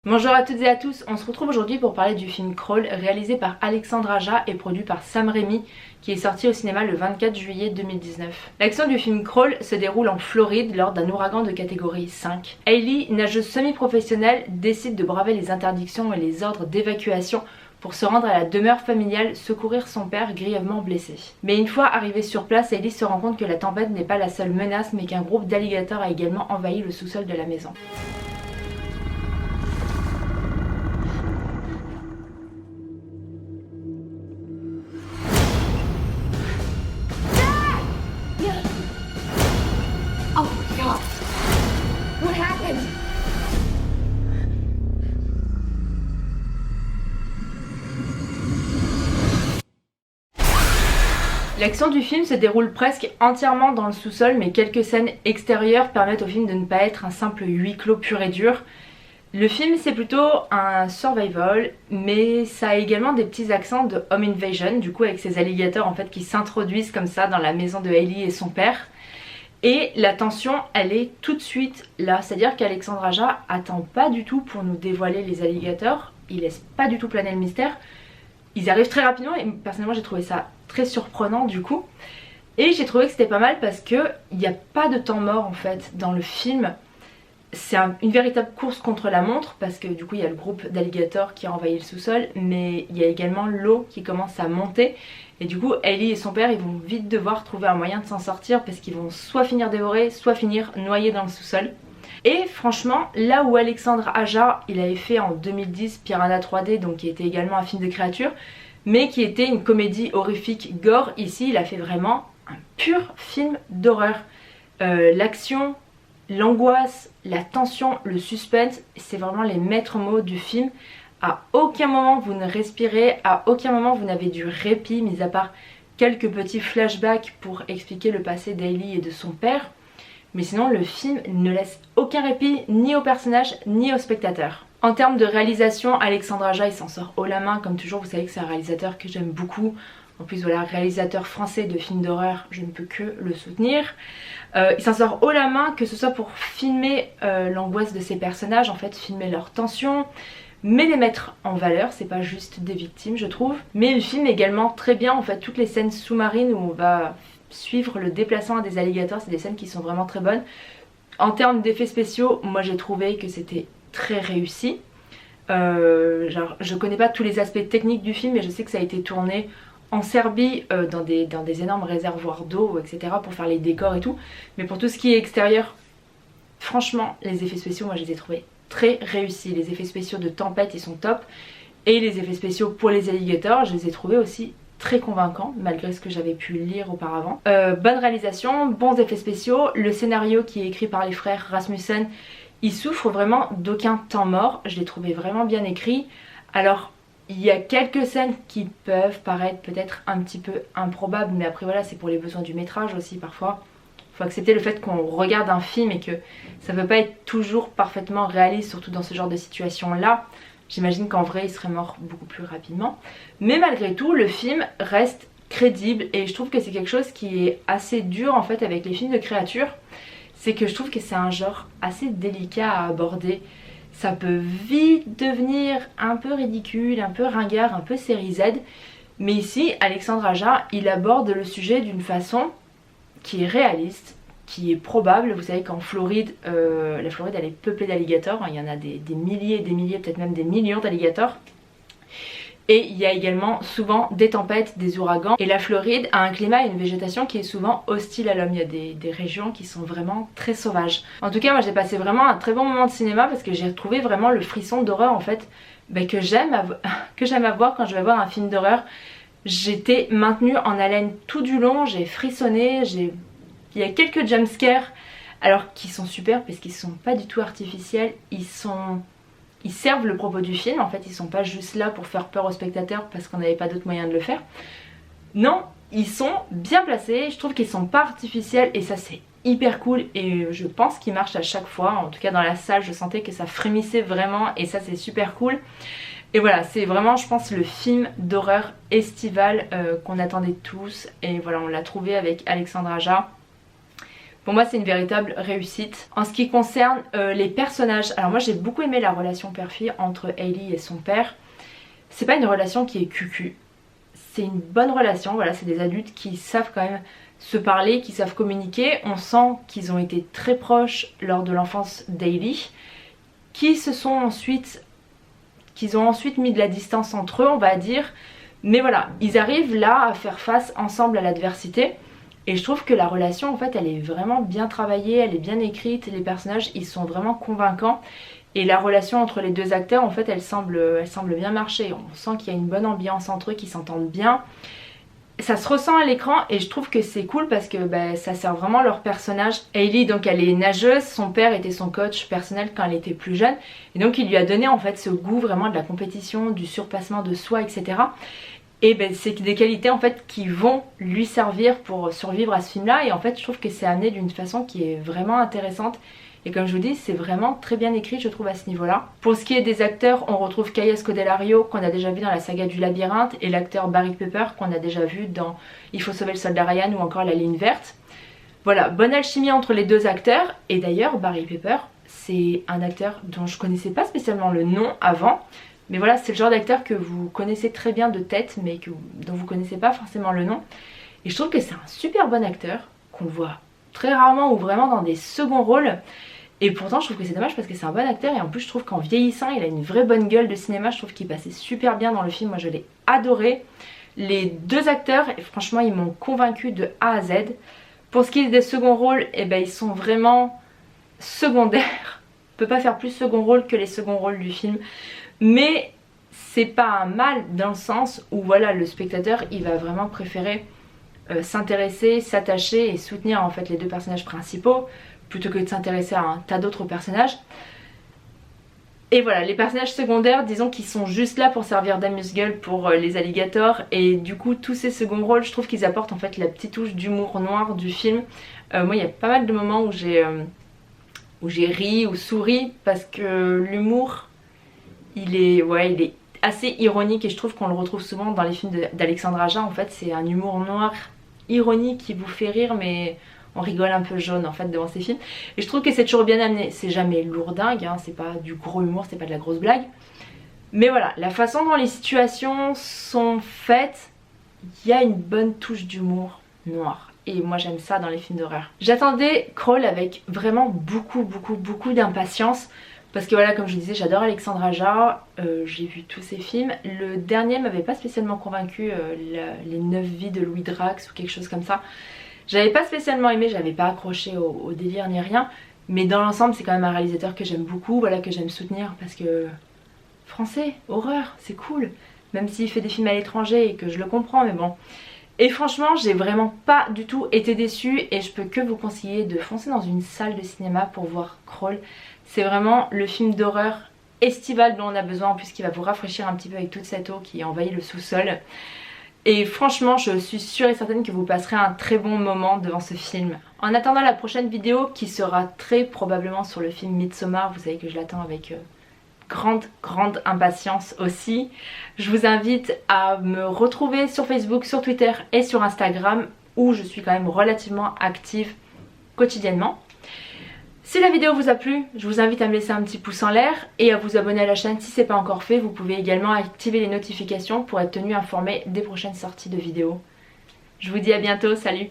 Bonjour à toutes et à tous, on se retrouve aujourd'hui pour parler du film Crawl réalisé par Alexandre Aja et produit par Sam Raimi qui est sorti au cinéma le 24 juillet 2019. L'action du film Crawl se déroule en Floride lors d'un ouragan de catégorie 5. Hailey, nageuse semi-professionnelle, décide de braver les interdictions et les ordres d'évacuation pour se rendre à la demeure familiale secourir son père grièvement blessé. Mais une fois arrivée sur place, Hailey se rend compte que la tempête n'est pas la seule menace mais qu'un groupe d'alligators a également envahi le sous-sol de la maison. Oh my God! What happened? L'action du film se déroule presque entièrement dans le sous-sol, mais quelques scènes extérieures permettent au film de ne pas être un simple huis clos pur et dur. Le film c'est plutôt un survival, mais ça a également des petits accents de home invasion, du coup avec ces alligators en fait qui s'introduisent comme ça dans la maison de Hailey et son père. Et la tension elle est tout de suite là, c'est-à-dire qu'Alexandre Aja attend pas du tout pour nous dévoiler les alligators, il laisse pas du tout planer le mystère. Ils arrivent très rapidement et personnellement j'ai trouvé ça très surprenant du coup. Et j'ai trouvé que c'était pas mal parce que il n'y a pas de temps mort en fait dans le film. C'est une véritable course contre la montre parce que du coup il y a le groupe d'alligators qui a envahi le sous-sol, mais il y a également l'eau qui commence à monter et du coup Hailey et son père ils vont vite devoir trouver un moyen de s'en sortir parce qu'ils vont soit finir dévorés, soit finir noyés dans le sous-sol. Et franchement, là où Alexandre Aja il avait fait en 2010 Piranha 3D, donc qui était également un film de créature, mais qui était une comédie horrifique gore, ici il a fait vraiment un pur film d'horreur. L'action, l'angoisse, la tension, le suspense, c'est vraiment les maîtres mots du film. À aucun moment vous ne respirez, à aucun moment vous n'avez du répit, mis à part quelques petits flashbacks pour expliquer le passé d'Hailey et de son père. Mais sinon le film ne laisse aucun répit ni au personnage ni au spectateur. En termes de réalisation, Alexandre Aja il s'en sort haut la main, comme toujours vous savez que c'est un réalisateur que j'aime beaucoup. En plus voilà, réalisateur français de films d'horreur, je ne peux que le soutenir. Il s'en sort haut la main, que ce soit pour filmer l'angoisse de ses personnages, en fait filmer leurs tensions, mais les mettre en valeur, c'est pas juste des victimes je trouve. Mais il filme également très bien en fait toutes les scènes sous-marines où on va suivre le déplacement des alligators, c'est des scènes qui sont vraiment très bonnes. En termes d'effets spéciaux, moi j'ai trouvé que c'était très réussi. Genre, je connais pas tous les aspects techniques du film, mais je sais que ça a été tourné en Serbie dans des énormes réservoirs d'eau, etc. pour faire les décors et tout. Mais pour tout ce qui est extérieur, franchement, les effets spéciaux, moi je les ai trouvés très réussis. Les effets spéciaux de tempête, ils sont top. Et les effets spéciaux pour les alligators, je les ai trouvés aussi très convaincant malgré ce que j'avais pu lire auparavant. Bonne réalisation, bons effets spéciaux, le scénario qui est écrit par les frères Rasmussen, il souffre vraiment d'aucun temps mort, je l'ai trouvé vraiment bien écrit. Alors il y a quelques scènes qui peuvent paraître peut-être un petit peu improbables, mais après voilà c'est pour les besoins du métrage aussi parfois. Il faut accepter le fait qu'on regarde un film et que ça ne peut pas être toujours parfaitement réaliste, surtout dans ce genre de situation là. J'imagine qu'en vrai il serait mort beaucoup plus rapidement. Mais malgré tout le film reste crédible et je trouve que c'est quelque chose qui est assez dur en fait avec les films de créatures. C'est que je trouve que c'est un genre assez délicat à aborder. Ça peut vite devenir un peu ridicule, un peu ringard, un peu série Z. Mais ici Alexandre Aja il aborde le sujet d'une façon qui est réaliste, qui est probable. Vous savez qu'en Floride, la Floride elle est peuplée d'alligators, il y en a des milliers et des milliers, peut-être même des millions d'alligators. Et il y a également souvent des tempêtes, des ouragans. Et la Floride a un climat et une végétation qui est souvent hostile à l'homme. Il y a des régions qui sont vraiment très sauvages. En tout cas moi j'ai passé vraiment un très bon moment de cinéma parce que j'ai retrouvé vraiment le frisson d'horreur en fait que j'aime avoir quand je vais voir un film d'horreur. J'étais maintenue en haleine tout du long, j'ai frissonné, il y a quelques jumpscares alors qui sont super parce qu'ils sont pas du tout artificiels, ils servent le propos du film en fait, ils sont pas juste là pour faire peur aux spectateurs parce qu'on n'avait pas d'autre moyen de le faire. Non, ils sont bien placés, je trouve qu'ils sont pas artificiels et ça c'est hyper cool et je pense qu'ils marchent à chaque fois. En tout cas dans la salle je sentais que ça frémissait vraiment et ça c'est super cool. Et voilà, c'est vraiment je pense le film d'horreur estival qu'on attendait tous et voilà on l'a trouvé avec Alexandre Aja. Pour moi c'est une véritable réussite. En ce qui concerne les personnages, alors moi j'ai beaucoup aimé la relation père-fille entre Hailey et son père. C'est pas une relation qui est cucu, c'est une bonne relation, voilà, c'est des adultes qui savent quand même se parler, qui savent communiquer. On sent qu'ils ont été très proches lors de l'enfance d'Hailey, qu'ils ont ensuite mis de la distance entre eux, on va dire. Mais voilà, ils arrivent là à faire face ensemble à l'adversité. Et je trouve que la relation en fait elle est vraiment bien travaillée, elle est bien écrite, les personnages ils sont vraiment convaincants. Et la relation entre les deux acteurs en fait elle semble bien marcher. On sent qu'il y a une bonne ambiance entre eux, qu'ils s'entendent bien. Ça se ressent à l'écran et je trouve que c'est cool parce que ça sert vraiment leur personnage. Hailey donc elle est nageuse, son père était son coach personnel quand elle était plus jeune. Et donc il lui a donné en fait ce goût vraiment de la compétition, du surpassement de soi, etc. Et c'est des qualités en fait qui vont lui servir pour survivre à ce film là. Et en fait je trouve que c'est amené d'une façon qui est vraiment intéressante. Et comme je vous dis, c'est vraiment très bien écrit je trouve à ce niveau là. Pour ce qui est des acteurs, on retrouve Kaya Scodelario qu'on a déjà vu dans la saga du labyrinthe, et l'acteur Barry Pepper qu'on a déjà vu dans Il faut sauver le soldat Ryan ou encore La ligne verte. Voilà, bonne alchimie entre les deux acteurs. Et d'ailleurs Barry Pepper c'est un acteur dont je connaissais pas spécialement le nom avant. Mais voilà, c'est le genre d'acteur que vous connaissez très bien de tête, mais dont vous connaissez pas forcément le nom. Et je trouve que c'est un super bon acteur, qu'on voit très rarement ou vraiment dans des seconds rôles. Et pourtant je trouve que c'est dommage parce que c'est un bon acteur, et en plus je trouve qu'en vieillissant il a une vraie bonne gueule de cinéma. Je trouve qu'il passait super bien dans le film, moi je l'ai adoré. Les deux acteurs, et franchement ils m'ont convaincu de A à Z. Pour ce qui est des seconds rôles, ils sont vraiment secondaires. On peut pas faire plus second rôle que les seconds rôles du film. Mais c'est pas un mal dans le sens où voilà, le spectateur il va vraiment préférer s'intéresser, s'attacher et soutenir en fait les deux personnages principaux plutôt que de s'intéresser à un tas d'autres personnages. Et voilà, les personnages secondaires, disons qu'ils sont juste là pour servir d'amuse-gueule pour les alligators. Et du coup tous ces seconds rôles, je trouve qu'ils apportent en fait la petite touche d'humour noir du film. Moi il y a pas mal de moments où j'ai ri ou souri parce que l'humour il est assez ironique, et je trouve qu'on le retrouve souvent dans les films d'Alexandre Aja. En fait c'est un humour noir ironique qui vous fait rire, mais on rigole un peu jaune en fait devant ces films. Et je trouve que c'est toujours bien amené, c'est jamais lourdingue, hein, c'est pas du gros humour, c'est pas de la grosse blague. Mais voilà, la façon dont les situations sont faites, il y a une bonne touche d'humour noir. Et moi j'aime ça dans les films d'horreur. J'attendais Crawl avec vraiment beaucoup d'impatience. Parce que voilà, comme je disais, j'adore Alexandre Aja, j'ai vu tous ses films. Le dernier m'avait pas spécialement convaincu, les 9 vies de Louis Drax ou quelque chose comme ça. J'avais pas spécialement aimé, j'avais pas accroché au délire ni rien. Mais dans l'ensemble c'est quand même un réalisateur que j'aime beaucoup, voilà, que j'aime soutenir parce que français, horreur, c'est cool. Même s'il fait des films à l'étranger et que je le comprends, mais bon. Et franchement j'ai vraiment pas du tout été déçue, et je peux que vous conseiller de foncer dans une salle de cinéma pour voir Crawl. C'est vraiment le film d'horreur estival dont on a besoin, en plus qui va vous rafraîchir un petit peu avec toute cette eau qui envahit le sous-sol. Et franchement je suis sûre et certaine que vous passerez un très bon moment devant ce film. En attendant la prochaine vidéo qui sera très probablement sur le film Midsommar, vous savez que je l'attends avec grande impatience aussi. Je vous invite à me retrouver sur Facebook, sur Twitter et sur Instagram, où je suis quand même relativement active quotidiennement. Si la vidéo vous a plu, je vous invite à me laisser un petit pouce en l'air et à vous abonner à la chaîne si ce n'est pas encore fait. Vous pouvez également activer les notifications pour être tenu informé des prochaines sorties de vidéos. Je vous dis à bientôt, salut!